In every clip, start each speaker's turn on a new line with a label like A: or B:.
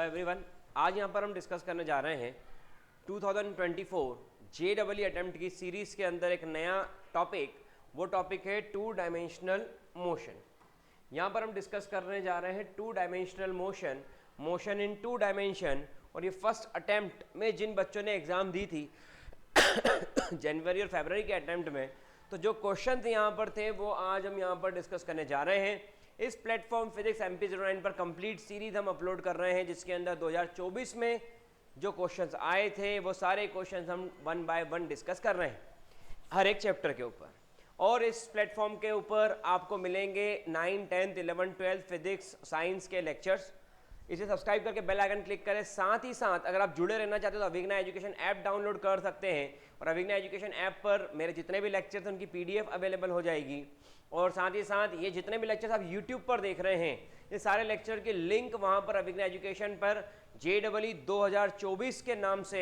A: Everyone, आज यहाँ पर हम डिस्कस करने जा रहे हैं 2024 JEE अटेम्प्ट की सीरीज़ के अंदर एक नया टॉपिक। वो टॉपिक है टू डायमेंशनल मोशन। यहाँ पर हम डिस्कस करने जा रहे हैं two dimensional motion, motion in two dimension. और ये फर्स्ट अटेम्प्ट में जिन बच्चों ने एग्ज़ाम दी थी जनवरी और फरवरी के अटेम्प्ट में, तो जो क्वेश्चन यहाँ पर थे वो आज हम यहाँ पर डिस्कस करने जा रहे हैं। इस प्लेटफॉर्म फिजिक्स MP09 पर कंप्लीट सीरीज हम अपलोड कर रहे हैं, जिसके अंदर 2024 में जो क्वेश्चंस आए थे वो सारे क्वेश्चंस हम वन बाय वन डिस्कस कर रहे हैं हर एक चैप्टर के ऊपर। और इस प्लेटफॉर्म के ऊपर आपको मिलेंगे 9, 10, 11, 12 फिजिक्स साइंस के लेक्चर्स। इसे सब्सक्राइब करके बेल आइकन क्लिक करें। साथ ही साथ अगर आप जुड़े रहना चाहते हो तो अभिज्ञा एजुकेशन ऐप डाउनलोड कर सकते हैं, और अभिज्ञा एजुकेशन ऐप पर मेरे जितने भी लेक्चर्स हैं उनकी PDF अवेलेबल हो जाएगी। और साथ ही साथ ये जितने भी लेक्चर्स आप YouTube पर देख रहे हैं, ये सारे लेक्चर के लिंक वहाँ पर अभिज्ञा एजुकेशन पर JEE 2024 के नाम से,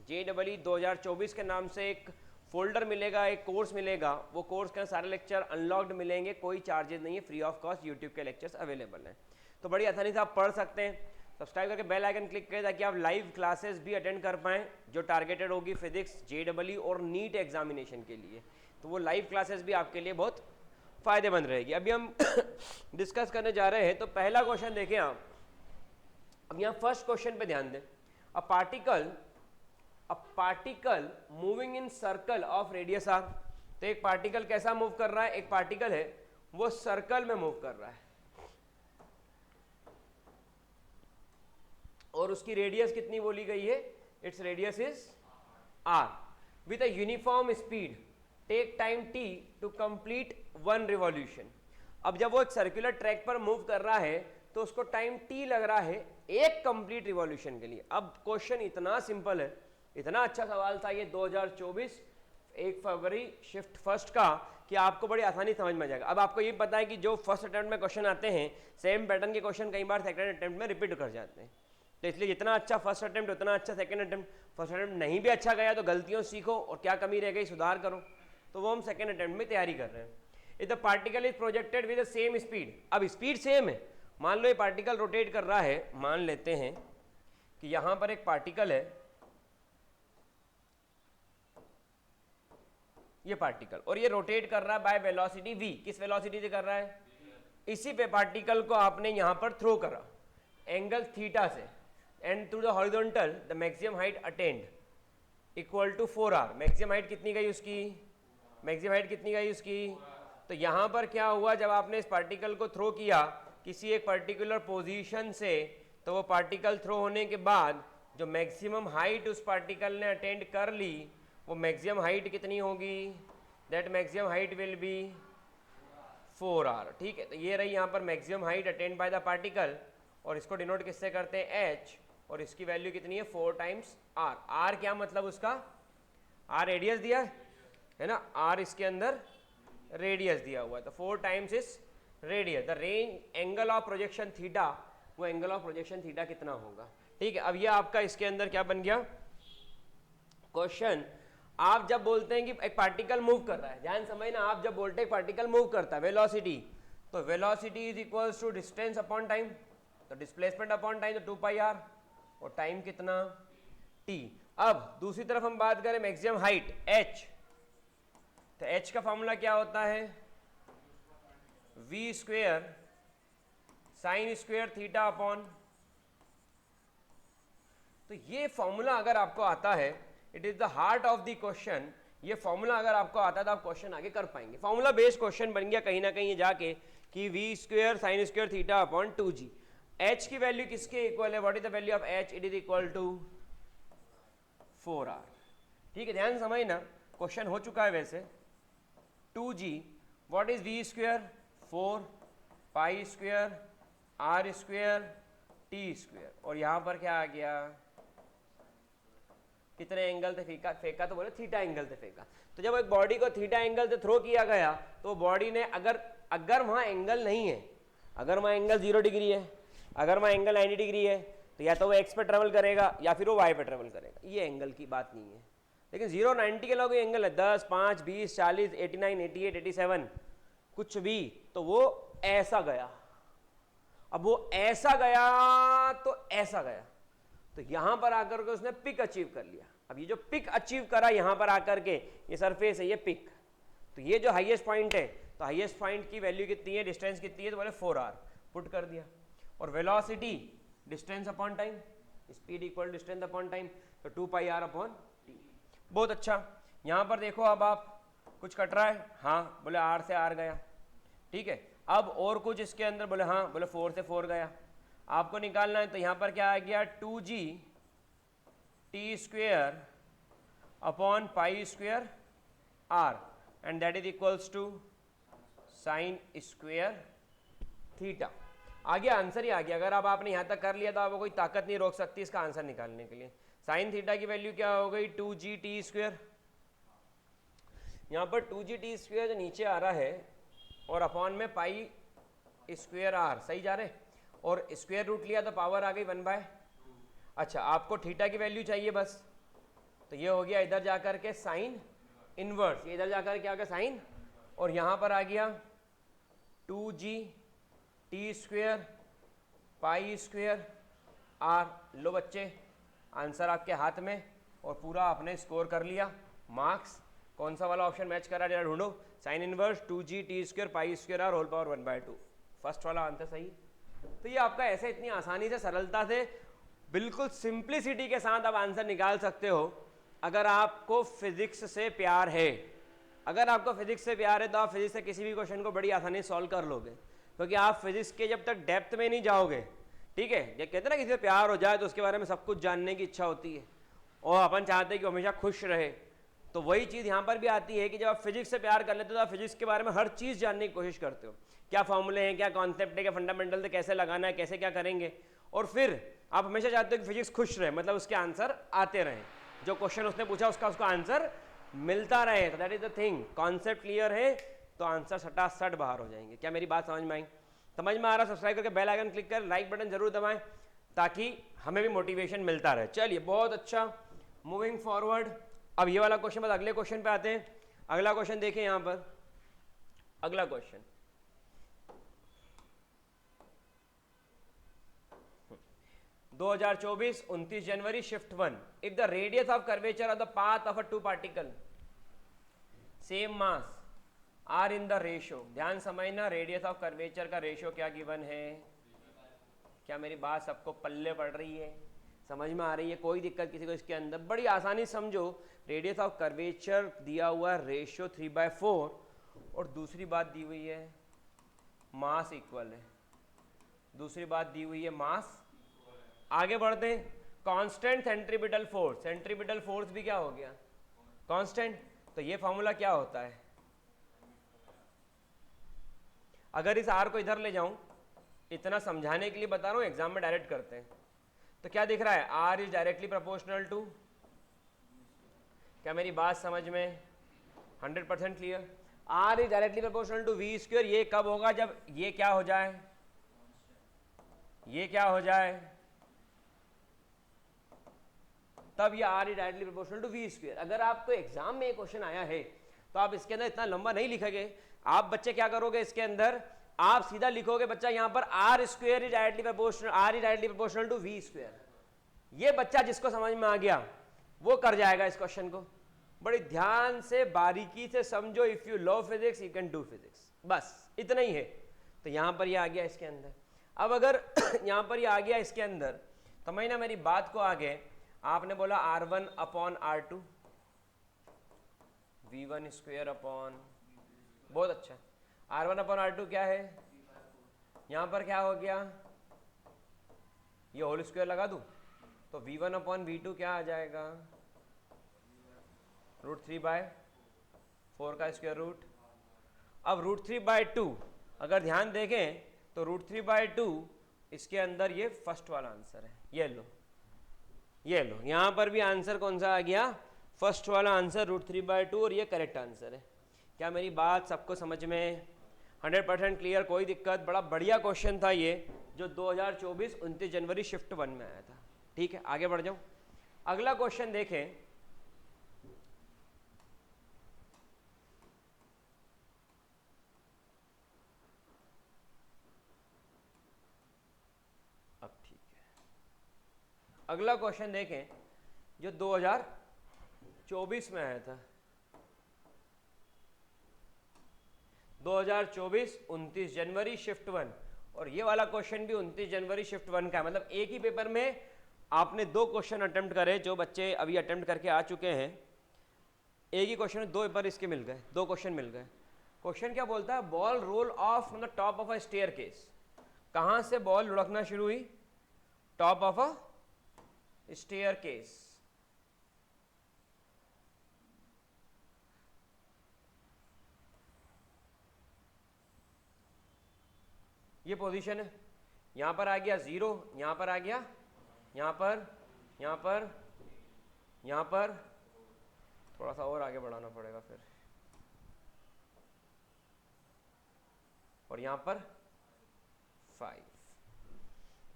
A: JEE 2024 के नाम से एक फोल्डर मिलेगा, एक कोर्स मिलेगा। वो कोर्स के सारे लेक्चर अनलॉक्ड मिलेंगे, कोई चार्जेस नहीं है, फ्री ऑफ कॉस्ट यूट्यूब के लेक्चर्स अवेलेबल हैं। तो बड़ी आसानी से आप पढ़ सकते हैं। सब्सक्राइब करके बेल आइकन क्लिक करें ताकि आप लाइव क्लासेस भी अटेंड कर पाएँ, जो टारगेटेड होगी फिजिक्स, JEE और नीट एग्जामिनेशन के लिए। तो वो लाइव क्लासेस भी आपके लिए बहुत फ़ायदेमंद रहेगी। अभी हम डिस्कस करने जा रहे हैं। तो पहला क्वेश्चन देखें आप। अब यहाँ फर्स्ट क्वेश्चन पे ध्यान दें। A particle moving in circle of radius R. तो एक पार्टिकल कैसा मूव कर रहा है? एक पार्टिकल है वो सर्कल में मूव कर रहा है, और उसकी रेडियस कितनी बोली गई है? It's radius is r with a uniform speed, take time t to complete 1 revolution. अब जब वो एक सर्कुलर ट्रैक पर मूव कर रहा है तो उसको टाइम t लग रहा है एक कंप्लीट रिवॉल्यूशन के लिए। अब क्वेश्चन इतना सिंपल है, इतना अच्छा सवाल था ये 2024 1 फरवरी शिफ्ट फर्स्ट का, कि आपको बड़ी आसानी समझ में आ जाएगा। अब आपको ये पता है कि जो फर्स्ट अटेम्प्ट में क्वेश्चन आते हैं, सेम पैटर्न के क्वेश्चन कई बार सेकंड अटेम्प्ट में रिपीट कर जाते हैं। तो इसलिए जितना अच्छा फर्स्ट अटेम्प्ट उतना अच्छा सेकंड अटेम्प्ट। फर्स्ट अटेम्प्ट नहीं भी अच्छा गया तो गलतियों सीखो और क्या कमी रह गई सुधार करो। तो वो हम सेकंड अटेम्प्ट में तैयारी कर रहे हैं। If the particle is projected with the same speed. अब स्पीड सेम है। मान लो ये पार्टिकल रोटेट कर रहा है, मान लेते हैं कि यहां पर एक पार्टिकल है, ये पार्टिकल, और ये रोटेट कर रहा है बाय वेलोसिटी v। किस वेलोसिटी से कर रहा है? इसी पे पार्टिकल को आपने यहां पर थ्रो करा एंगल थीटा से, and through the horizontal the maximum height attained equal to 4r। Maximum height कितनी गई उसकी? मैक्सिमम हाइट कितनी गई उसकी? तो यहां पर क्या हुआ, जब आपने इस पार्टिकल को थ्रो किया किसी एक पर्टिकुलर पोजीशन से, तो वो पार्टिकल थ्रो होने के बाद जो मैक्सिमम हाइट उस पार्टिकल ने अटेंड कर ली, वो मैक्सिमम हाइट कितनी होगी? That maximum height will be 4r। ठीक है, तो ये रही यहाँ पर maximum height attend by the particle, और इसको डिनोट किससे करते हैं? h, और इसकी वैल्यू कितनी है? 4 टाइम्स r। r क्या मतलब उसका? r रेडियस दिया है ना, r इसके अंदर रेडियस दिया हुआ है, तो 4 टाइम्स इस radius. The range angle of projection theta, वो एंगल ऑफ प्रोजेक्शन थीटा कितना होगा? ठीक है, अब ये आपका इसके अंदर क्या बन गया क्वेश्चन। आप जब बोलते हैं कि एक पार्टिकल मूव कर रहा है, ध्यान समझना, आप जब बोलते हैं पार्टिकल मूव करता है वेलोसिटी, तो velocity is equals to distance upon time. तो डिस्प्लेसमेंट अपॉन टाइम तो 2πr, और टाइम कितना? t। अब दूसरी तरफ हम बात करें मैक्सिमम हाइट h, तो h का फॉर्मूला क्या होता है? v square sine square theta upon. तो ये फॉर्मूला अगर आपको आता है, it is the heart of the question. ये फॉर्मूला अगर आपको आता है तो आप क्वेश्चन आगे कर पाएंगे। फॉर्मूला बेस्ड क्वेश्चन बन गया कहीं ना कहीं जाके कि v square sine square theta upon 2g। h की वैल्यू किसके इक्वल है? What is the value of h? It is equal to 4r। ठीक है, ध्यान समझना, क्वेश्चन हो चुका है वैसे। 2g, what is v square? 4 pi square r square t square, और यहां पर क्या आ गया? कितने एंगल से फेंका? तो बोले थीटा एंगल से फेंका। तो जब एक बॉडी को थीटा एंगल से थ्रो किया गया, तो बॉडी ने अगर वहां एंगल नहीं है, अगर वहां एंगल 0 डिग्री है, अगर वहां एंगल 90 डिग्री है, तो या तो वो x पे ट्रेवल करेगा या फिर वो y पे ट्रेवल करेगा। ये एंगल की बात नहीं है। लेकिन 0, 90 के अलावा एंगल है 10, 5, 20, 40, 89, 88, 87, कुछ भी, तो वो ऐसा गया, अब वो ऐसा गया तो ऐसा गया, तो यहां पर आकर के उसने पिक अचीव कर लिया। अब ये जो पिक अचीव करा यहां पर आकर के, ये सरफेस है, ये पिक, तो ये जो हाईएस्ट पॉइंट है, तो हाईएस्ट पॉइंट की वैल्यू कितनी है, डिस्टेंस कितनी है, तो बोले 4r पुट कर दिया। और velocity distance upon time, speed equal distance upon time, तो 2πr अपॉन t। बहुत अच्छा। यहां पर देखो अब आप कुछ कट रहा है, हाँ बोले r से r गया, ठीक है। अब और कुछ इसके अंदर, बोले हाँ, बोले 4 से 4 गया, आपको निकालना है, तो यहां पर क्या आ गया 2g t square upon pi square r, and that is equals to sine square theta. आ गया आंसर ही आ गया। अगर अब आपने यहां तक कर लिया तो आपको कोई ताकत नहीं रोक सकती इसका आंसर निकालने के लिए। साइन थीटा की वैल्यू क्या हो गई, 2g t स्क्वेयर, यहां पर 2g t स्क्वेयर जो नीचे आ रहा है, और अपॉन में पाई स्क्वेयर r, सही जा रहे, और स्क्वेयर रूट लिया तो पावर आ गई 1/। अच्छा, आपको थीटा की वैल्यू चाहिए बस, तो ये हो गया इधर जाकर के साइन इनवर्स, ये इधर जाकर के आ गया साइन, और यहां पर आ गया 2g t square pi square r। लो बच्चे, आंसर आपके हाथ में, और पूरा आपने स्कोर कर लिया। मार्क्स कौन सा वाला ऑप्शन मैच करा, जरा ढूंढो। Sine inverse 2g t square pi square r whole power 1/2, first वाला आंसर सही। तो ये आपका ऐसे इतनी आसानी से, सरलता से, बिल्कुल सिंप्लिसिटी के साथ आप आंसर निकाल सकते हो। अगर आपको फिजिक्स से प्यार है, अगर आपको फिजिक्स से प्यार है, तो आप फिजिक्स से किसी भी क्वेश्चन को बड़ी आसानी से सॉल्व कर लोगे, क्योंकि आप फिजिक्स के जब तक डेप्थ में नहीं जाओगे, ठीक है, ये कहते हैं ना किसी से प्यार हो जाए तो उसके बारे में सब कुछ जानने की इच्छा होती है, और अपन चाहते हैं कि हमेशा खुश रहे। तो वही चीज़ यहाँ पर भी आती है कि जब आप फिजिक्स से प्यार कर लेते हो तो आप फिजिक्स के बारे में हर चीज़ जानने की कोशिश करते हो, क्या फॉर्मूले हैं, क्या कॉन्सेप्ट है, क्या फंडामेंटल है, कैसे लगाना है, कैसे क्या करेंगे, और फिर आप हमेशा चाहते हो कि फिजिक्स खुश रहे, मतलब उसके आंसर आते रहें, जो क्वेश्चन उसने पूछा उसका उसको आंसर मिलता रहे। तो that is the thing, concept clear है तो आंसर सटासट बाहर हो जाएंगे। क्या मेरी बात समझ में आई? समझ में आ रहा? सब्सक्राइब करके बेल आइकन क्लिक कर लाइक बटन जरूर दबाएं, ताकि हमें भी मोटिवेशन मिलता रहे। चलिए, बहुत अच्छा, मूविंग फॉरवर्ड। अब ये वाला क्वेश्चन, बस अगले क्वेश्चन पे आते हैं। अगला क्वेश्चन देखें यहाँ पर, अगला क्वेश्चन 2024 29 जनवरी, shift 1। If the radius of curvature of the path of a two particle same mass are in the ratio, ध्यान समझना, रेडियस ऑफ कर्वेचर का रेशियो क्या गिवन है। क्या मेरी बात सबको पल्ले पड़ रही है, समझ में आ रही है? कोई दिक्कत किसी को इसके अंदर? बड़ी आसानी समझो, रेडियस ऑफ कर्वेचर दिया हुआ रेशियो 3/4, और दूसरी बात दी हुई है मास इक्वल है, दूसरी बात दी हुई है मास। आगे बढ़ते हैं, constant centripetal force, centripetal force भी क्या हो गया, कांस्टेंट। तो ये फॉर्मूला क्या होता है? अगर इस आर को इधर ले जाऊं, इतना समझाने के लिए बता रहा हूं, एग्जाम में डायरेक्ट करते हैं, तो क्या दिख रहा है, R is directly proportional to, क्या मेरी बात समझ में 100% clear? R is directly proportional to V square. ये कब होगा, जब ये क्या हो जाए, ये क्या हो जाए, तब ये R is directly proportional to V square. अगर आपको एग्जाम में ये क्वेश्चन आया है तो आप इसके अंदर इतना लंबा नहीं लिखेंगे। आप बच्चे क्या करोगे, इसके अंदर आप सीधा लिखोगे बच्चा यहाँ पर R square is directly proportional, R is directly proportional to V square. ये बच्चा जिसको समझ में आ गया वो कर जाएगा इस क्वेश्चन को। बड़ी ध्यान से बारीकी से समझो, if you love physics you can do physics, बस इतना ही है। तो यहाँ पर ये आ गया इसके अंदर। अब अगर यहाँ पर ये आ गया इसके अंदर, समझना मेरी बात को आगे। आपने बोला R1 upon R2, V1 square upon, बहुत अच्छा, R1 अपॉन R2 क्या है, यहाँ पर क्या हो गया, ये होल स्क्वायर लगा दूं तो V1 अपॉन V2 क्या आ जाएगा, √3/4 का स्क्वायर रूट। अब √3/2 अगर ध्यान देखें तो √3/2 इसके अंदर ये फर्स्ट वाला आंसर है। ये लो, ये लो, यहाँ पर भी आंसर कौन सा आ गया, फर्स्ट वाला आंसर √3/2, और ये करेक्ट आंसर है। क्या मेरी बात सबको समझ में 100% क्लियर? कोई दिक्कत? बड़ा बढ़िया क्वेश्चन था ये, जो 2024 29 जनवरी शिफ्ट 1 में आया था। ठीक है, आगे बढ़ जाऊँ। अगला क्वेश्चन देखें, अगला क्वेश्चन देखें जो 2024 में आया था, 2024 29 जनवरी शिफ्ट 1, और ये वाला क्वेश्चन भी 29 जनवरी शिफ्ट 1 का है। मतलब एक ही पेपर में आपने 2 क्वेश्चन अटेम्प्ट करे, जो बच्चे अभी अटेम्प्ट करके आ चुके हैं, एक ही क्वेश्चन में 2 पेपर इसके मिल गए, 2 क्वेश्चन मिल गए। क्वेश्चन क्या बोलता है, ball roll off from the top of a staircase. कहाँ से बॉल लुढ़कना शुरू हुई, टॉप ऑफ अ स्टेयरकेस। ये पोजीशन है, यहाँ पर आ गया 0, यहाँ पर आ गया, यहाँ पर, यहाँ पर, यहाँ पर, थोड़ा सा और आगे बढ़ाना पड़ेगा फिर, और यहाँ पर 5।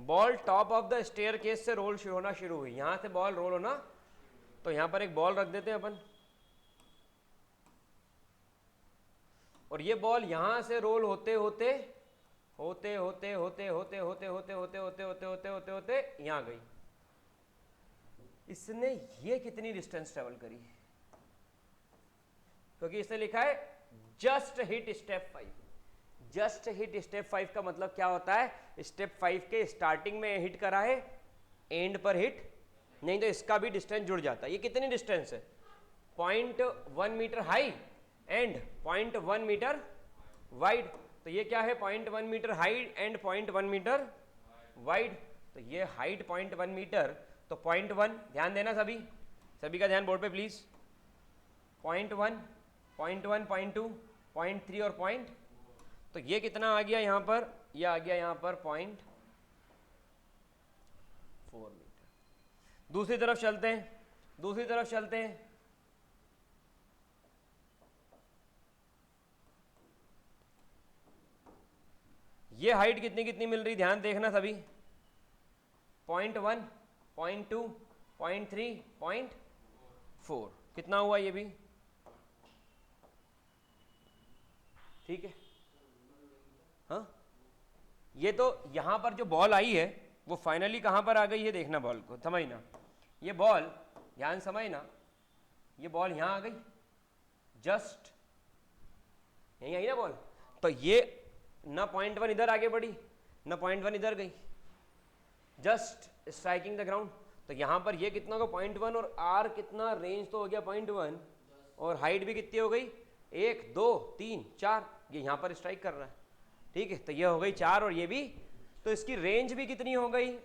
A: Ball top of the staircase से रोल होना शुरू हुई, यहाँ से बॉल रोल होना, तो यहाँ पर एक बॉल रख देते हैं अपन, और ये बॉल यहाँ से रोल होते होते होते होते होते होते होते होते होते होते होते होते होते होते यहाँ गई। इसने ये कितनी डिस्टेंस ट्रेवल करी, क्योंकि इसने लिखा है just hit step 5। Just hit step 5 का मतलब क्या होता है, स्टेप 5 के स्टार्टिंग में हिट करा है, एंड पर हिट नहीं, तो इसका भी डिस्टेंस जुड़ जाता है। ये कितनी डिस्टेंस है, 0.1 metre high and 0.1 metre wide. तो ये क्या है, 0.1 metre height and 0.1 metre wide. तो ये हाइट 0.1 मीटर, तो 0.1, ध्यान देना सभी का ध्यान बोर्ड पे प्लीज। 0.1, 0.1, 0.2, 0.3 और पॉइंट, तो ये कितना आ गया यहाँ पर, ये आ गया यहाँ पर 0.4 मीटर। दूसरी तरफ चलते हैं, दूसरी तरफ चलते हैं। ये हाइट कितनी कितनी मिल रही, ध्यान देखना सभी, 0.1, 0.2, 0.3, 0.4, कितना हुआ ये भी, ठीक है। हाँ, ये तो यहाँ पर जो बॉल आई है वो फाइनली कहाँ पर आ गई है, देखना बॉल को, समझना। ये बॉल, ध्यान समझना, ये बॉल यहाँ आ गई, जस्ट यहीं आई ना बॉल, तो ये ना 0.1 इधर आगे बढ़ी, ना 0.1 इधर गई, जस्ट स्ट्राइकिंग द ग्राउंड। तो यहाँ पर ये कितना होगा, 0.1, और आर कितना, रेंज तो हो गया 0.1, और हाइट भी कितनी हो गई, 1, 2, 3, 4, ये यहाँ पर स्ट्राइक कर रहा है, ठीक है। तो ये हो गई 4, और ये भी, तो इसकी रेंज भी कितनी हो गई,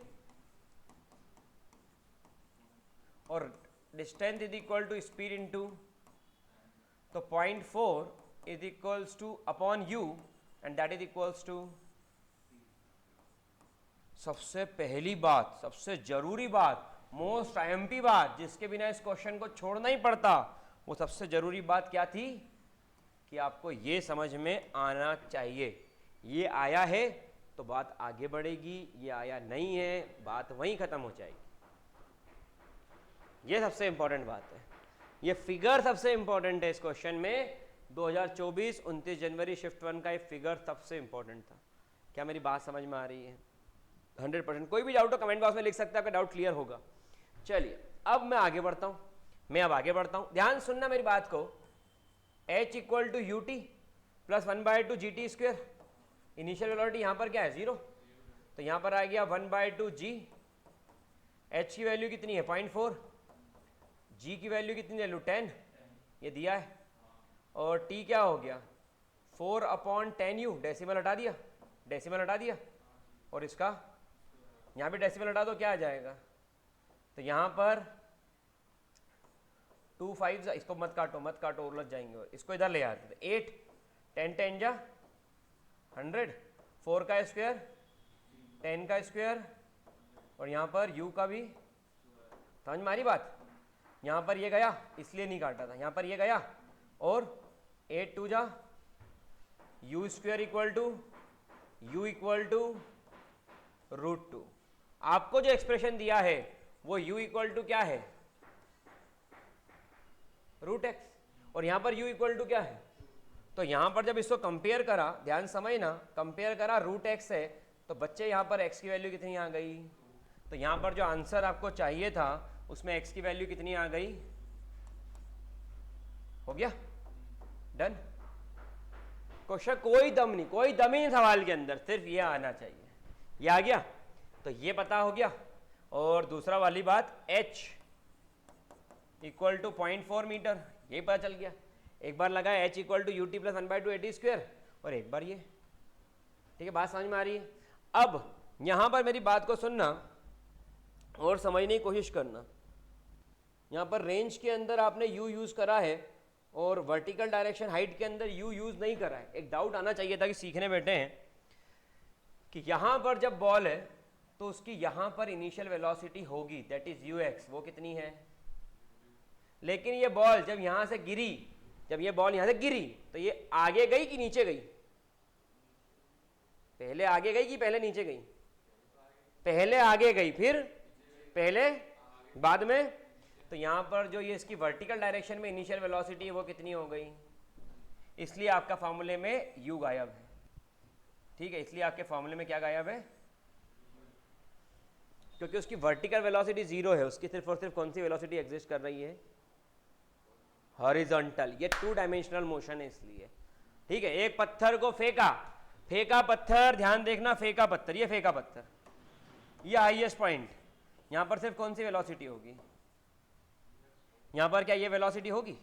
A: और distance is equal to speed into, तो 0.4 is equals to upon u, and that is equals to, सबसे पहली बात, सबसे जरूरी बात, मोस्ट आईएमपी बात, जिसके बिना इस क्वेश्चन को छोड़ना ही पड़ता, वो सबसे जरूरी बात क्या थी कि आपको ये समझ में आना चाहिए, ये आया है तो बात आगे बढ़ेगी, ये आया नहीं है बात वहीं खत्म हो जाएगी। ये सबसे इंपॉर्टेंट बात है, ये फिगर सबसे इंपॉर्टेंट है इस क्वेश्चन में। 2024 29 जनवरी शिफ्ट 1 का ये फिगर सबसे इंपॉर्टेंट था। क्या मेरी बात समझ में आ रही है? 100%। कोई भी डाउट हो कमेंट बॉक्स में लिख सकते हैं, आपका डाउट क्लियर होगा। चलिए अब मैं आगे बढ़ता हूँ, ध्यान सुनना मेरी बात को। H equal to u t plus 1/2 g t square, initial velocity यहाँ पर क्या है 0, तो यहाँ पर आ गया 1/2 जी। H की वैल्यू कितनी है 0.4, G की वैल्यू कितनी है 10, ये दिया है, और T क्या हो गया 4/10u, डेसिमल हटा दिया, और इसका यहाँ पे डेसिमल हटा दो, क्या आ जाएगा, तो यहाँ पर 2 5, इसको मत काटो उलझ जाएंगे, और इसको इधर ले आते थे 8, 10 10 जा 100, 4 का स्क्वायर 10 का स्क्वायर, और यहाँ पर u का भी, समझ में आ रही बात। यहाँ पर ये गया इसलिए नहीं काटा था, यहाँ पर ये गया, और 8 2 जा u स्क्वायर इक्वल टू √2। आपको जो एक्सप्रेशन दिया है वो u इक्वल टू क्या है √x, और यहाँ पर u इक्वल टू क्या है, तो यहाँ पर जब इसको कंपेयर करा, ध्यान समझना, कंपेयर करा √x है, तो बच्चे यहाँ पर x की वैल्यू कितनी आ गई तो यहाँ पर जो आंसर आपको चाहिए था उसमें x की वैल्यू कितनी आ गई? हो गया डन। क्वेश्चन कोई दम नहीं, कोई दम ही नहीं सवाल के अंदर, सिर्फ ये आना चाहिए। ये आ गया तो ये पता हो गया। और दूसरा वाली बात h इक्वल टू 0.4 मीटर, ये पता चल गया। एक बार लगा h equal to ut plus 1/2 AT square, और एक बार ये। ठीक है, बात समझ में आ रही है? अब यहां पर मेरी बात को सुनना और समझने की कोशिश करना। यहाँ पर रेंज के अंदर आपने u यूज करा है और वर्टिकल डायरेक्शन हाइट के अंदर u यूज नहीं करा है। एक डाउट आना चाहिए था कि सीखने बैठे हैं कि यहाँ पर जब बॉल है तो उसकी यहाँ पर इनिशियल वेलोसिटी होगी, दैट इज ux, वो कितनी है? लेकिन ये बॉल जब यहाँ से गिरी, जब ये बॉल यहाँ से गिरी तो ये आगे गई कि नीचे गई? पहले आगे गई कि पहले नीचे गई? पहले आगे गई, फिर पहले बाद में। तो यहाँ पर जो ये इसकी वर्टिकल डायरेक्शन में इनिशियल वेलोसिटी है वो कितनी हो गई? इसलिए आपका फॉर्मूले में u गायब है। ठीक है, इसलिए आपके फॉर्मूले में क्या गायब है? क्योंकि उसकी वर्टिकल वेलोसिटी 0 है, उसकी सिर्फ और सिर्फ कौन सी वेलोसिटी एग्जिस्ट कर रही है? हॉरिजॉन्टल। ये 2 डायमेंशनल मोशन है इसलिए। ठीक है, एक पत्थर को फेंका, फेंका पत्थर, ध्यान देखना, फेंका पत्थर, ये फेंका पत्थर, ये हाईएस्ट पॉइंट, यहां पर सिर्फ कौन सी वेलोसिटी होगी? यहां पर क्या ये वेलोसिटी होगी?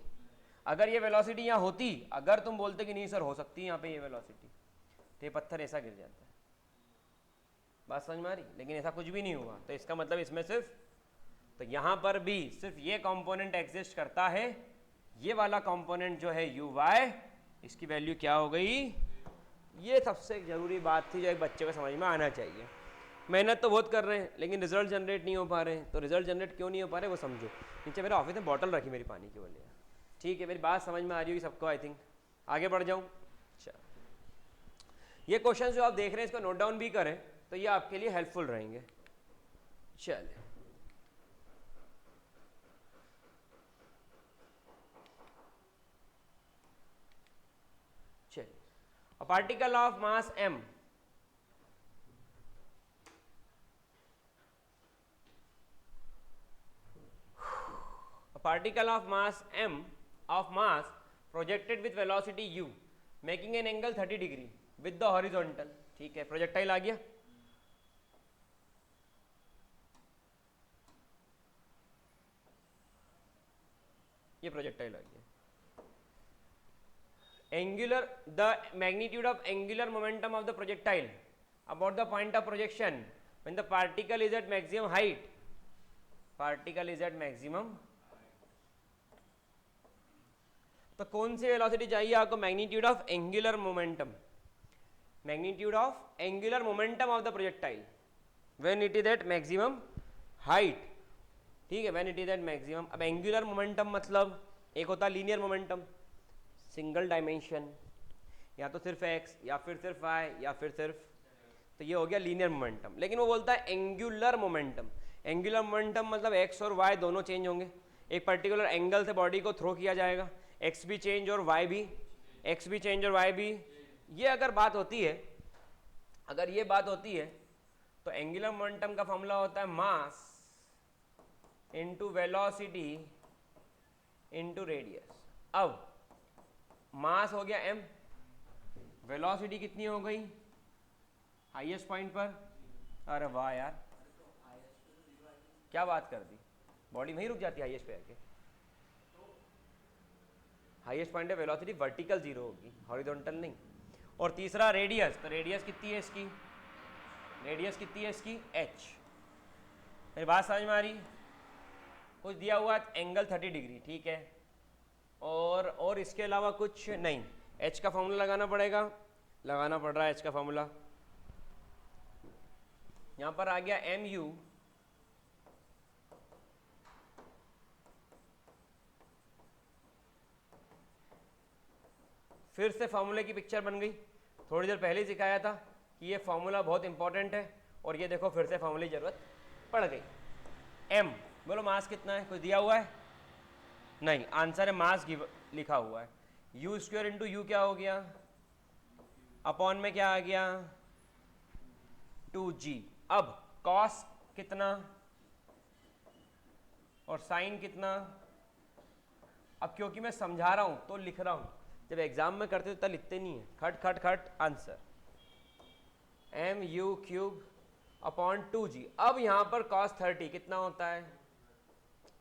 A: अगर ये वेलोसिटी यहां होती, अगर तुम बोलते कि नहीं सर हो सकती है यहां पे ये वेलोसिटी, तो ये पत्थर ऐसा गिर जाता है। बात समझ में आ रही? लेकिन ऐसा कुछ भी नहीं हुआ, तो इसका मतलब इसमें सिर्फ, तो यहां पर भी सिर्फ ये कंपोनेंट एग्जिस्ट करता है। ये वाला कंपोनेंट जो है यू वाई, इसकी वैल्यू क्या हो गई? ये सबसे जरूरी बात थी जो एक बच्चे को समझ में आना चाहिए। मेहनत तो बहुत कर रहे हैं लेकिन रिजल्ट जनरेट नहीं हो पा रहे हैं। तो रिजल्ट जनरेट क्यों नहीं हो पा रहे वो समझो। नीचे मेरे ऑफिस में बॉटल रखी मेरी पानी की बोलिए। ठीक है, मेरी बात समझ में आ रही होगी सबको आई थिंक। आगे बढ़ जाऊँ? अच्छा, ये क्वेश्चन जो आप देख रहे हैं इसको नोट डाउन भी करें तो ये आपके लिए हेल्पफुल रहेंगे। चलिए, a particle of mass m a particle of mass m of mass projected with velocity u making an angle 30 degree with the horizontal। ठीक है, प्रोजेक्टाइल आ गया। ये प्रोजेक्टाइल आ गया। angular, the magnitude of angular momentum of the projectile about the point of projection when the particle is at maximum height, particle is at maximum, तो कौन सी velocity चाहिए आपको? Magnitude of angular momentum, magnitude of angular momentum of the projectile when it is at maximum height. ठीक है, when it is at maximum. अब angular momentum मतलब एक होता है लीनियर मोमेंटम, सिंगल डायमेंशन, या तो सिर्फ x या फिर सिर्फ y या फिर सिर्फ, तो ये हो गया लीनियर मोमेंटम। लेकिन वो बोलता है एंगुलर मोमेंटम। एंगुलर मोमेंटम मतलब x और y दोनों चेंज होंगे, एक पर्टिकुलर एंगल से बॉडी को थ्रो किया जाएगा, x भी चेंज और y भी, x भी चेंज और y भी। ये अगर बात होती है, अगर ये बात होती है तो एंगुलर मोमेंटम का फॉर्मूला होता है mass into velocity into radius. अब मास हो गया m, वेलोसिटी कितनी हो गई हाईएस्ट पॉइंट पर? अरे वाह यार, क्या बात कर दी, बॉडी वहीं रुक जाती है हाईएस्ट पे आके। हाईएस्ट पॉइंट पे वेलोसिटी वर्टिकल 0 होगी, हॉरिजॉन्टल नहीं। और तीसरा रेडियस, तो रेडियस कितनी है इसकी? रेडियस कितनी है इसकी? h। मेरी बात समझ में आ रही? कुछ दिया हुआ एंगल 30 डिग्री, ठीक है, और इसके अलावा कुछ नहीं। h का फॉर्मूला लगाना पड़ेगा, लगाना पड़ रहा है h का फॉर्मूला। यहां पर आ गया mu फिर से फॉर्मूले की पिक्चर बन गई। थोड़ी देर पहले ही सिखाया था कि ये फॉर्मूला बहुत इंपॉर्टेंट है, और ये देखो फिर से फॉर्मूले की जरूरत पड़ गई। m, बोलो मास कितना है? कुछ दिया हुआ है? नहीं, आंसर है मास लिखा हुआ है। यू स्क्वायर इंटू यू क्या हो गया? अपॉन में क्या आ गया? 2g। अब कॉस कितना और साइन कितना। अब क्योंकि मैं समझा रहा हूं तो लिख रहा हूं, जब एग्जाम में करते तो लिखते नहीं है, खट खट खट आंसर mu³ अपॉन 2g। अब यहां पर cos 30 कितना होता है,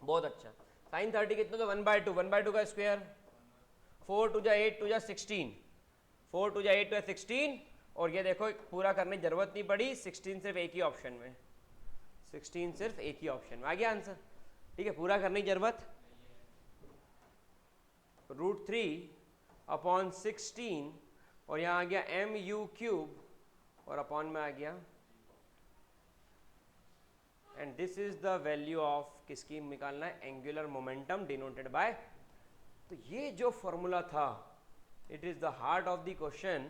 A: बहुत अच्छा। sin 30 कितना, तो 1/2, 1/2 का स्क्वायर, 4 2 जा 8 2 जा 16, 4 2 जा 8 2 जा 16। और ये देखो पूरा करने की जरूरत नहीं पड़ी, 16 सिर्फ एक ही ऑप्शन में, 16 सिर्फ एक ही ऑप्शन में आ गया आंसर। ठीक है, पूरा करने की जरूरत। √3 अपॉन 16 और यहाँ आ गया mu³ और अपॉन में आ गया, and this is the value of, किसकी निकालना है, एंगुलर मोमेंटम डिनोटेड बाय। तो ये जो फॉर्मूला था, it is the heart of the question.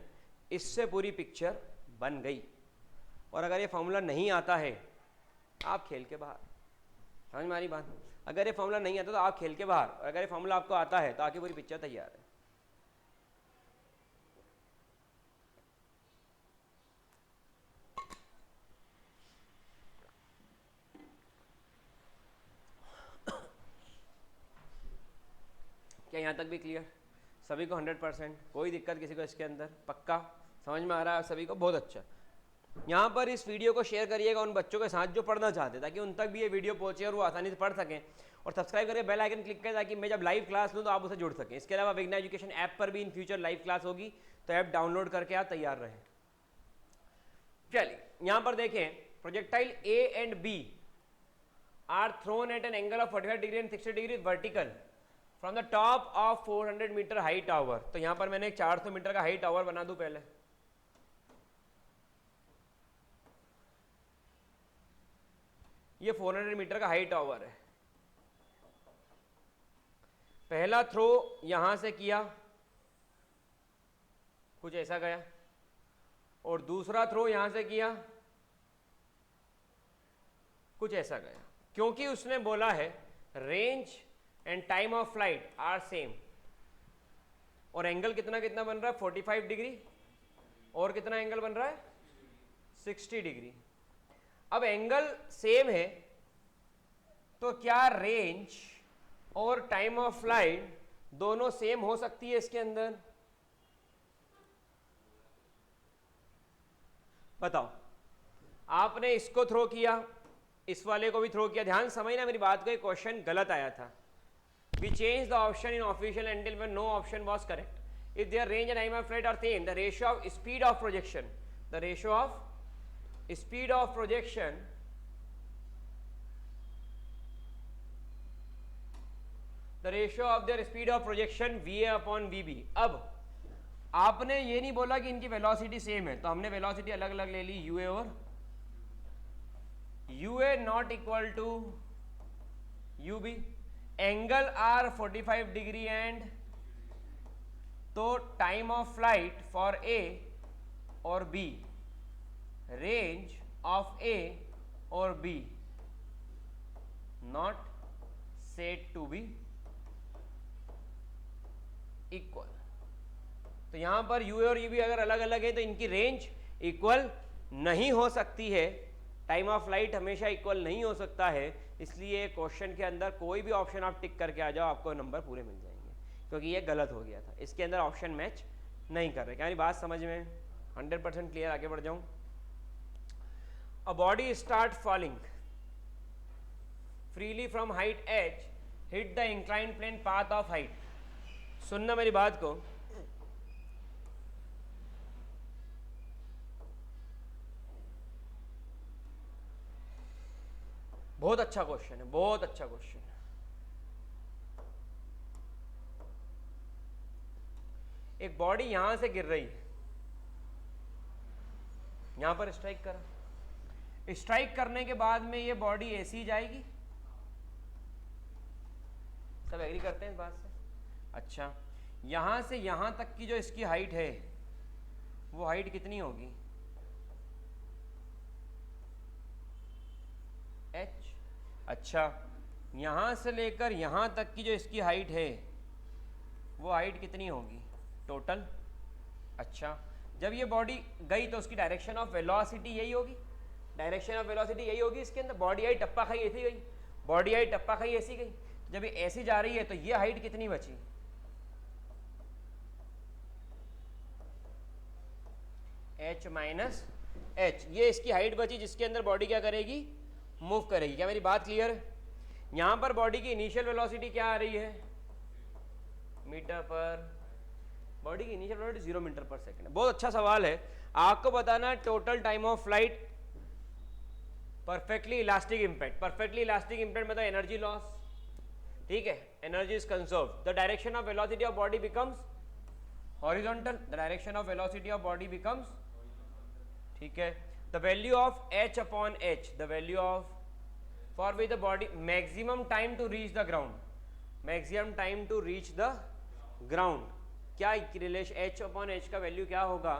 A: इससे पूरी पिक्चर बन गई। और अगर ये फॉर्मूला नहीं आता है, आप खेल के बाहर। समझ में आ रही बात? अगर ये फॉर्मूला नहीं आता तो आप खेल के बाहर, और अगर ये फॉर्मूला आपको आता है तो आगे पूरी पिक्चर तैयार है। क्या यहाँ तक भी क्लियर? सभी को 100%? कोई दिक्कत किसी को इसके अंदर? पक्का समझ में आ रहा है सभी को? बहुत अच्छा। यहाँ पर इस वीडियो को शेयर करिएगा उन बच्चों के साथ जो पढ़ना चाहते हैं, ताकि उन तक भी ये वीडियो पहुँचे और वो आसानी से पढ़ सकें। और सब्सक्राइब करके बेल आइकन क्लिक करें, ताकि मैं जब लाइव क्लास लूँ तो आप उसे जुड़ सकें। इसके अलावा विघ्न एजुकेशन ऐप पर भी इन फ्यूचर लाइव क्लास होगी, तो ऐप डाउनलोड करके आप तैयार रहें। चलिए यहाँ पर देखें, projectile A and B are thrown at an angle of 45 degree and 60 degree vertical from the top of 400 metre high tower. तो यहाँ पर मैंने एक 400 मीटर का हाई टावर बना दूं पहले। ये 400 मीटर का हाई टावर है। पहला थ्रो यहां से किया, कुछ ऐसा गया, और दूसरा थ्रो यहां से किया, कुछ ऐसा गया। क्योंकि उसने बोला है range and time of flight are same, और एंगल कितना कितना बन रहा है, 45 डिग्री, और कितना एंगल बन रहा है, 60 डिग्री। अब एंगल सेम है तो क्या रेंज और टाइम ऑफ फ्लाइट दोनों सेम हो सकती है इसके अंदर? बताओ। आपने इसको थ्रो किया, इस वाले को भी थ्रो किया। ध्यान समझना मेरी बात को, एक क्वेश्चन गलत आया था। We changed the option in official until when no option was correct. If their range and time of flight are same, the ratio of speed of projection, the ratio of speed of projection, the ratio of their speed of projection VA upon VB. अब आपने ये नहीं बोला कि इनकी velocity same है, तो हमने वेलोसिटी अलग अलग ले ली, UA और UA not equal to UB। Angle are 45 degree and, तो time of flight for A और बी, रेंज ऑफ ए और B not said to be equal. तो यहां पर यू और यू भी अगर अलग अलग है तो इनकी रेंज इक्वल नहीं हो सकती है, टाइम ऑफ फ्लाइट हमेशा इक्वल नहीं हो सकता है। इसलिए क्वेश्चन के अंदर कोई भी ऑप्शन आप टिक करके आ जाओ, आपको नंबर पूरे मिल जाएंगे, क्योंकि ये गलत हो गया था। इसके अंदर ऑप्शन मैच नहीं कर रहे। क्या मेरी बात समझ में? 100% क्लियर? आगे बढ़ जाऊं। A body start falling freely from height h, hit the inclined plane path of height. सुनना मेरी बात को, बहुत अच्छा क्वेश्चन है, बहुत अच्छा क्वेश्चन है। एक बॉडी यहां से गिर रही है, यहां पर स्ट्राइक करा, स्ट्राइक करने के बाद में ये बॉडी ऐसी जाएगी। सब एग्री करते हैं इस बात से? अच्छा, यहां से यहां तक की जो इसकी हाइट है, वो हाइट कितनी होगी, h। अच्छा, यहां से लेकर यहां तक की जो इसकी हाइट है, वो हाइट कितनी होगी टोटल? अच्छा, जब ये बॉडी गई तो उसकी डायरेक्शन ऑफ वेलोसिटी यही होगी, डायरेक्शन ऑफ वेलोसिटी यही होगी इसके अंदर, बॉडी आई टप्पा खाई ऐसी गई, बॉडी आई टप्पा खाई ऐसी गई, जब ये ऐसी जा रही है तो ये हाइट कितनी बची, h माइनस h, ये इसकी हाइट बची जिसके अंदर बॉडी क्या करेगी, मूव करेगी। क्या मेरी बात क्लियर है? यहां पर बॉडी की इनिशियल वेलोसिटी क्या आ रही है, मीटर पर, बॉडी की initial velocity 0 metre per second. बहुत अच्छा सवाल है, आपको बताना total time of flight, perfectly elastic impact, perfectly elastic impact मतलब एनर्जी लॉस, ठीक है, energy is conserve, the direction of velocity of body becomes horizontal, the direction of velocity of body becomes, ठीक है, the value of h upon h, the value of for which the body, maximum time to reach the ground, maximum time to reach the ground, क्या relation h upon h का value क्या होगा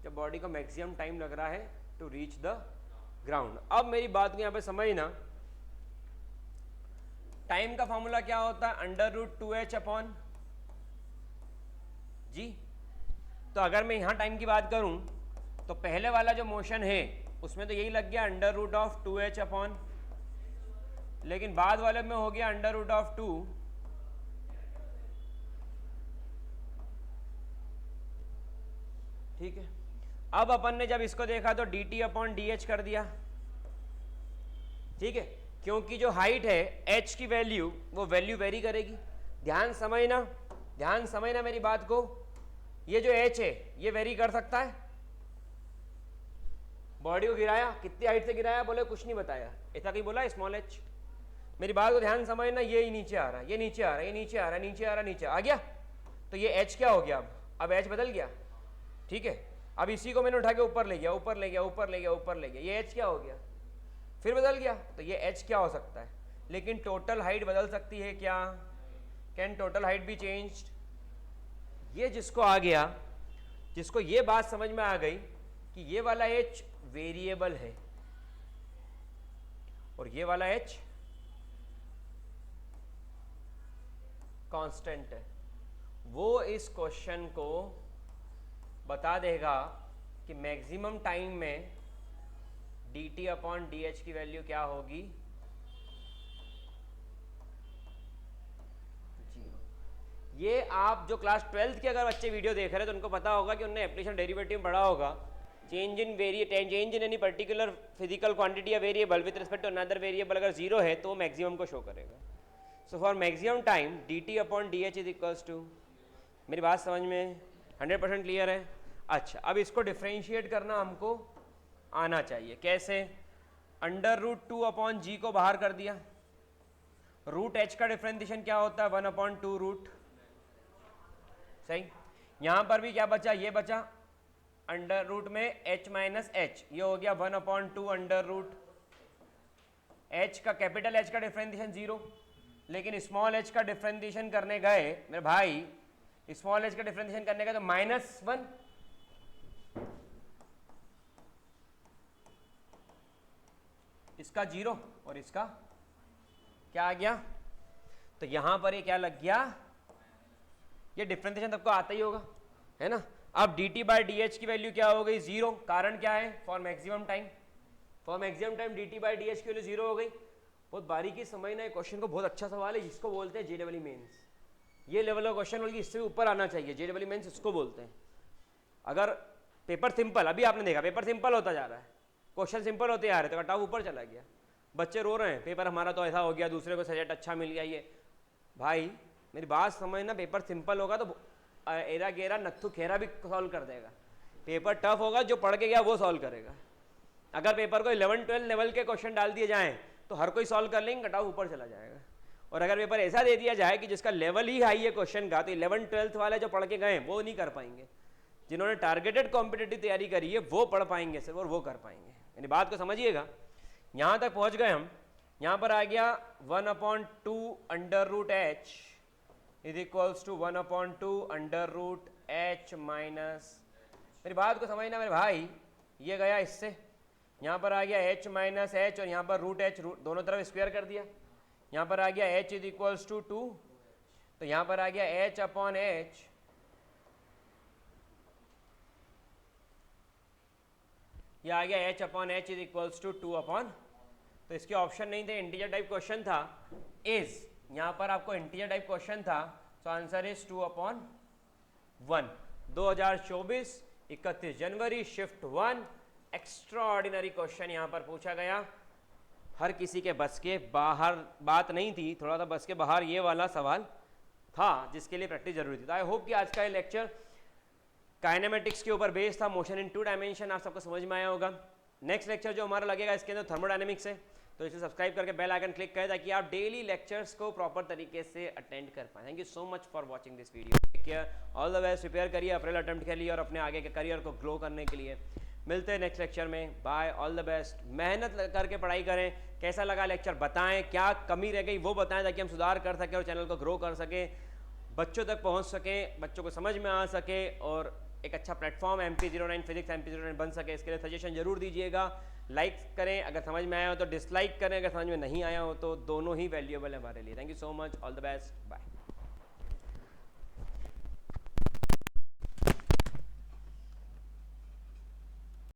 A: जब body को maximum time लग रहा है to reach the ground. अब मेरी बात को यहाँ पे समझना, टाइम का फॉर्मूला क्या होता है, अंडर रूट 2h अपॉन जी। तो अगर मैं यहाँ टाइम की बात करूँ तो पहले वाला जो मोशन है उसमें तो यही लग गया under root of 2h upon, लेकिन बाद वाले में हो गया अंडर रूट ऑफ 2, ठीक है। अब अपन ने जब इसको देखा तो dt अपॉन डी कर दिया, ठीक है, क्योंकि जो हाइट है h की वैल्यू वो वैल्यू वेरी करेगी। ध्यान समझना, ध्यान समझना मेरी बात को, ये जो h है ये वेरी कर सकता है, बॉडी को गिराया कितनी हाइट से गिराया, बोले कुछ नहीं बताया, ऐसा कहीं बोला स्मॉल h। मेरी बात को ध्यान समझना, ये ही नीचे आ रहा है, ये नीचे आ रहा है, ये नीचे आ रहा है, नीचे आ रहा है, नीचे आ गया, तो ये h क्या हो गया, अब h बदल गया, ठीक है। अब इसी को मैंने उठा के ऊपर ले गया, ऊपर ले गया, ऊपर ले गया, ऊपर ले गया, ये h क्या हो गया, फिर बदल गया, तो ये h क्या हो सकता है, लेकिन टोटल हाइट बदल सकती है क्या, can total height be changed. ये जिसको आ गया, जिसको ये बात समझ में आ गई कि ये वाला h वेरिएबल है और ये वाला h कांस्टेंट है, वो इस क्वेश्चन को बता देगा कि मैक्सिमम टाइम में dt अपॉन dh की वैल्यू क्या होगी, जी। ये आप जो क्लास 12th के अगर बच्चे वीडियो देख रहे हैं तो उनको पता होगा कि उन्होंने एप्लीकेशन डेरिवेटिव पढ़ा होगा, change in any particular physical quantity या variable with respect to another variable अगर 0 है तो मैक्सिमम को शो करेगा। So for maximum time dt upon D H is equals to, मेरी बात समझ में 100% क्लियर है। अच्छा, अब इसको डिफ्रेंशिएट करना हमको आना चाहिए, कैसे, अंडर रूट 2 अपॉन जी को बाहर कर दिया, रूट h का डिफ्रेंशिएशन क्या होता है 1 अपॉन 2 रूट, सही। यहां पर भी क्या बचा, ये बचा अंडर रूट में h माइनस h, ये हो गया 1 अपॉन 2 अंडर रूट, h का कैपिटल H का डिफ्रेंशिएशन 0, लेकिन स्मॉल h का डिफ्रेंशिएशन करने गए मेरे भाई, स्मॉल h का डिफ्रेंशिएशन करने गए तो -1, इसका 0 और इसका क्या आ गया, तो यहां पर ये क्या लग गया, ये डिफ्रेंशिएशन सबको आता ही होगा, है ना। अब dt बाई डी एच की वैल्यू क्या हो गई 0, कारण क्या है, for maximum time, for maximum time dt by D H की वैल्यू 0 हो गई। बहुत बारीकी समझना है क्वेश्चन को, बहुत अच्छा सवाल है, जिसको बोलते हैं JEE मेंस, ये लेवल का क्वेश्चन बल्कि इससे भी ऊपर आना चाहिए, JEE मेंस इसको बोलते हैं। अगर पेपर सिंपल, अभी आपने देखा पेपर सिंपल होता जा रहा है, क्वेश्चन सिंपल होते आ रहे तो कट ऑफ ऊपर चला गया, बच्चे रो रहे हैं पेपर हमारा तो ऐसा हो गया, दूसरे को सब्जेक्ट अच्छा मिल गया, ये भाई मेरी बात समझना, पेपर सिंपल होगा तो एरा गेरा नत्थु खेरा भी सॉल्व कर देगा, पेपर टफ होगा जो पढ़ के गया वो सॉल्व करेगा। अगर पेपर को 11-12 लेवल के क्वेश्चन डाल दिए जाएं तो हर कोई सॉल्व कर लेंगे, कट ऑफ ऊपर चला जाएगा। और अगर पेपर ऐसा दे दिया जाए कि जिसका लेवल ही हाई है क्वेश्चन का, तो 11-12 वाले जो पढ़ के गए वो नहीं कर पाएंगे, जिन्होंने टारगेटेड कॉम्पिटिटिव तैयारी करी है वो पढ़ पाएंगे सिर्फ और वो कर पाएंगे। यानी बात को समझिएगा, यहाँ तक पहुँच गए हम, यहाँ पर आ गया 1 upon 2 under root h is equals to 1 upon 2 under root h minus, मेरी बात को समझना मेरे भाई, ये गया इससे, यहाँ पर आ गया h माइनस h और यहाँ पर रूट h, दोनों तरफ स्क्वायर कर दिया, यहाँ पर आ गया h इज इक्वल्स टू 2, तो यहाँ पर आ गया h अपॉन h, ये आ गया h upon H is equals to 2 upon, तो इसके ऑप्शन नहीं थे, इंटीजर टाइप क्वेश्चन था, इज यहाँ पर आपको इंटीजर टाइप क्वेश्चन था, सो आंसर इज 2 अपॉन 1। 2024 31 जनवरी शिफ्ट 1 एक्स्ट्रा ऑर्डिनरी क्वेश्चन यहाँ पर पूछा गया, हर किसी के बस के बाहर बात नहीं थी, थोड़ा सा बस के बाहर ये वाला सवाल था जिसके लिए प्रैक्टिस जरूरी थी। तो आई होप कि आज का ये लेक्चर काइनेमेटिक्स के ऊपर बेस्ड था, मोशन इन 2 डायमेंशन आप सबको समझ में आया होगा। नेक्स्ट लेक्चर जो हमारा लगेगा इसके अंदर थर्मोडायनेमिक्स है, तो इसे सब्सक्राइब करके बेल आइकन क्लिक करें ताकि आप डेली लेक्चर्स को प्रॉपर तरीके से अटेंड कर पाएं। Thank you so much for watching this video, take care, all the best, prepare करिए अप्रैल अटेम्प्ट के लिए और अपने आगे के करियर को ग्रो करने के लिए। मिलते हैं नेक्स्ट लेक्चर में, बाय, ऑल द बेस्ट। मेहनत करके पढ़ाई करें, कैसा लगा लेक्चर बताएं, क्या कमी रह गई वो बताएं ताकि हम सुधार कर सकें और चैनल को ग्रो कर सकें, बच्चों तक पहुंच सकें, बच्चों को समझ में आ सके और एक अच्छा प्लेटफॉर्म MP09 फिजिक्स MP09 बन सके। इसके लिए सजेशन जरूर दीजिएगा, लाइक करें अगर समझ में आया हो तो, डिसलाइक करें अगर समझ में नहीं आया हो तो, दोनों ही वैल्यूएबल है हमारे लिए। Thank you so much, all the best, bye.